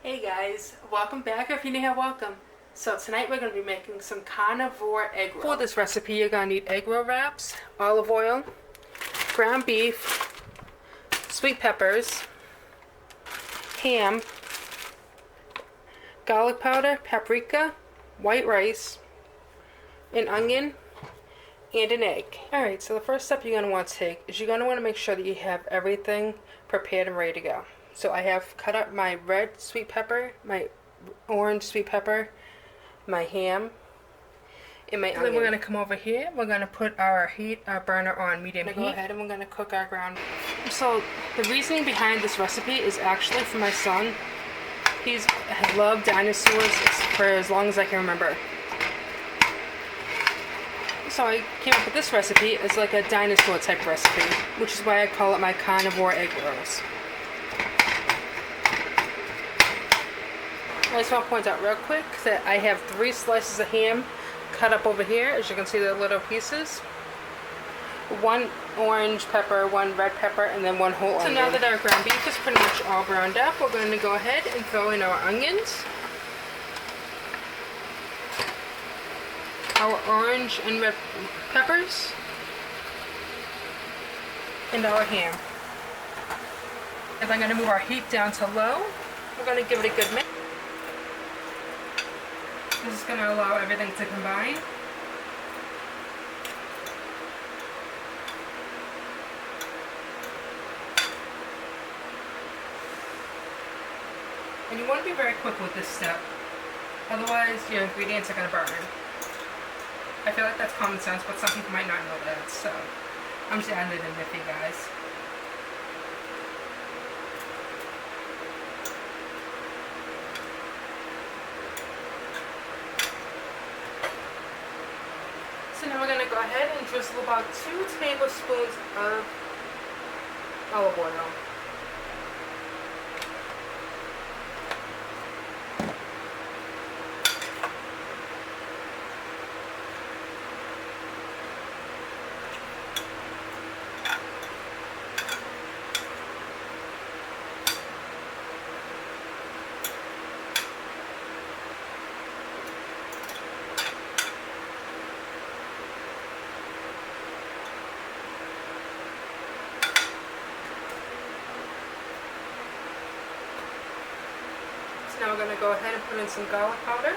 Hey guys, welcome back, or if you're new here, welcome. So tonight we're going to be making some carnivore egg rolls. For this recipe you're going to need egg roll wraps, olive oil, ground beef, sweet peppers, ham, garlic powder, paprika, white rice, an onion, and an egg. Alright, so the first step you're going to want to take is you're going to want to make sure that you have everything prepared and ready to go. So I have cut up my red sweet pepper, my orange sweet pepper, my ham, and my onion. Then we're going to come over here. We're going to put our burner on medium heat. Go ahead and we're going to cook our ground beef. So the reasoning behind this recipe is actually for my son. He's loved dinosaurs for as long as I can remember. So I came up with this recipe as like a dinosaur type recipe, which is why I call it my carnivore egg rolls. I just want to point out real quick that I have 3 slices of ham cut up over here. As you can see, they're little pieces. 1 orange pepper, 1 red pepper, and then 1 whole onion. So now that our ground beef is pretty much all browned up, we're going to go ahead and throw in our onions, our orange and red peppers, and our ham. And I'm going to move our heat down to low. We're going to give it a good mix. This is going to allow everything to combine. And you want to be very quick with this step, otherwise your ingredients are going to burn. I feel like that's common sense, but some people might not know that, so I'm just adding it in there for you guys. So now we're going to go ahead and drizzle about 2 tablespoons of olive oil. Now we're going to go ahead and put in some garlic powder.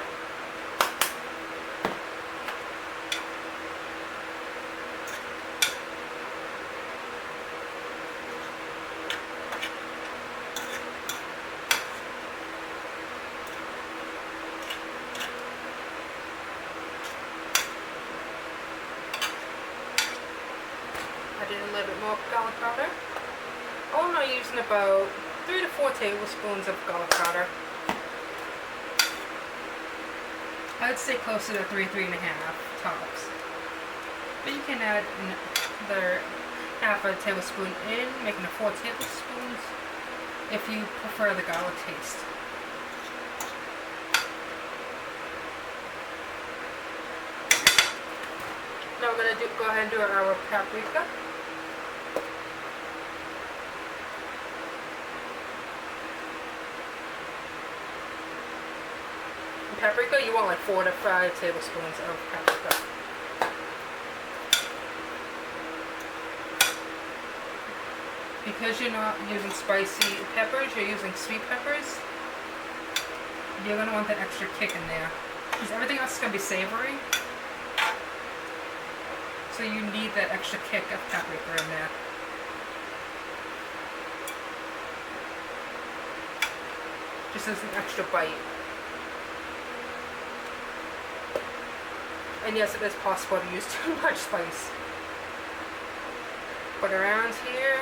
Add in a little bit more garlic powder. Oh, I'm not using about 3 to 4 tablespoons of garlic powder. I'd say closer to 3.5 tops. But you can add another half a tablespoon in, making it 4 tablespoons if you prefer the garlic taste. Now we're going to go ahead and do our paprika. Paprika, you want like 4 to 5 tablespoons of paprika. Because you're not using spicy peppers, you're using sweet peppers, you're going to want that extra kick in there. Because everything else is going to be savory. So you need that extra kick of paprika in there. Just as an extra bite. And yes, it is possible to use too much spice. But around here,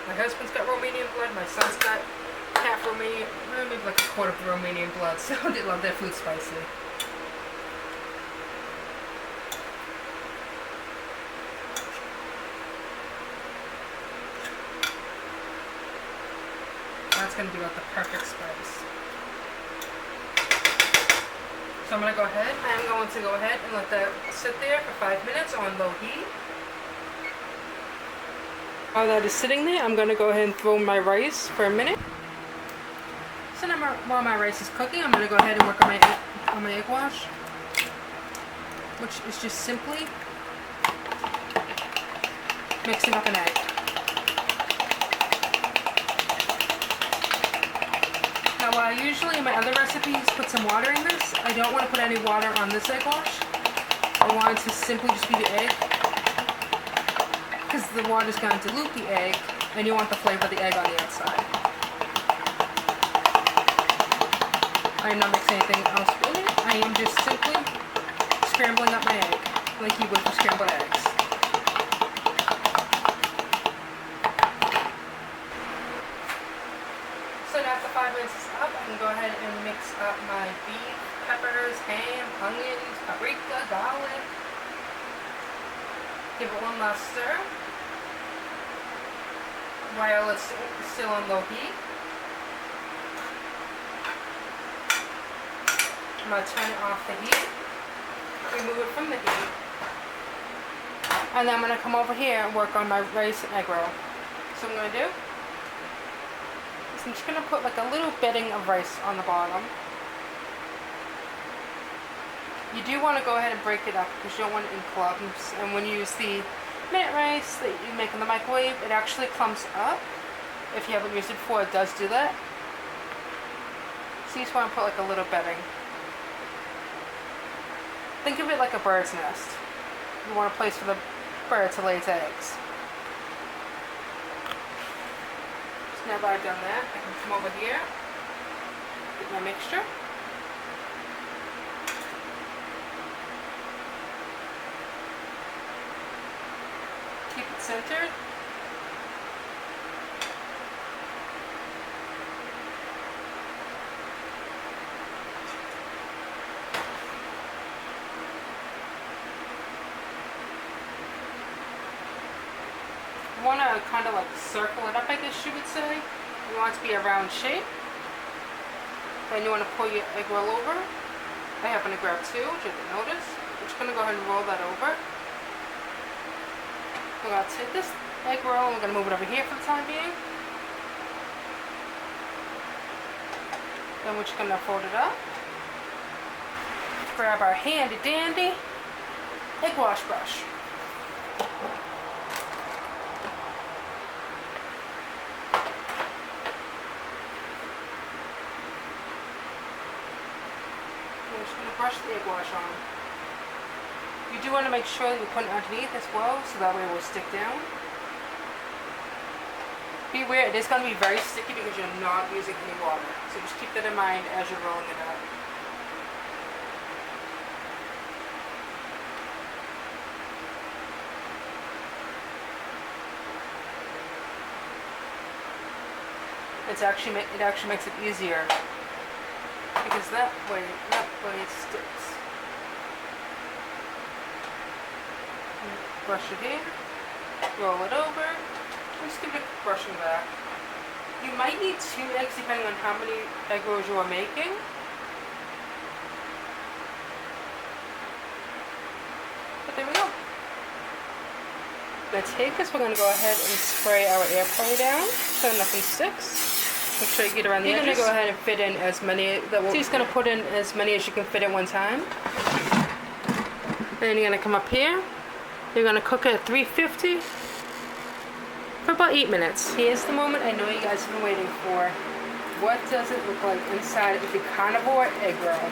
my husband's got Romanian blood, my son's got half Romanian, maybe like a quarter of Romanian blood, so they love their food spicy. That's going to be like the perfect spice. So I'm going to go ahead and let that sit there for 5 minutes on low heat. While that is sitting there, I'm going to go ahead and throw my rice for a minute. So now while my rice is cooking, I'm going to go ahead and work on my egg wash, which is just simply mixing up an egg. Now while I usually in my other recipes put some water in this, I don't want to put any water on this egg wash. I want it to simply just be the egg, because the water is going to dilute the egg and you want the flavor of the egg on the outside. I am not mixing anything else in it. I am just simply scrambling up my egg like you would for scrambled eggs. So now after 5 minutes is up, I can go ahead and mix up my beef, peppers, ham, onions, paprika, garlic. Give it one last stir while it's still on low heat. I'm going to turn it off the heat, remove it from the heat, and then I'm going to come over here and work on my rice and egg roll. So what I'm going to do is I'm just going to put like a little bedding of rice on the bottom. You do want to go ahead and break it up because you don't want it in clumps, and when you use the minute rice that you make in the microwave, it actually clumps up. If you haven't used it before, it does do that. So you just want to put like a little bedding. Think of it like a bird's nest. You want a place for the bird to lay its eggs. So now that I've done that, I can come over here, get my mixture. Keep it centered. You want to kind of like circle it up, I guess you would say. You want it to be a round shape. Then you want to pull your egg roll over. I happen to grab two, which you didn't notice. I'm just going to go ahead and roll that over. We're going to take this egg roll and we're going to move it over here for the time being. Then we're just going to fold it up. Grab our handy dandy egg wash brush. We're just going to brush the egg wash on. You do want to make sure that you put it underneath as well, so that way it will stick down. Beware, it is going to be very sticky because you're not using any water. So just keep that in mind as you're rolling it out. It actually makes it easier because that way it sticks. Brush it in, roll it over, and just give it a brushing back. You might need 2 eggs depending on how many egg rolls you are making. But there we go. Let's take this, we're going to go ahead and spray our air fryer down so nothing sticks. Make sure you get around the edges. You're going to go ahead and fit in as many, so you're just going to put in as many as you can fit at one time. Then you're going to come up here. You're going to cook it at 350 for about 8 minutes. Here's the moment I know you guys have been waiting for. What does it look like inside of the Carnivore Egg Roll?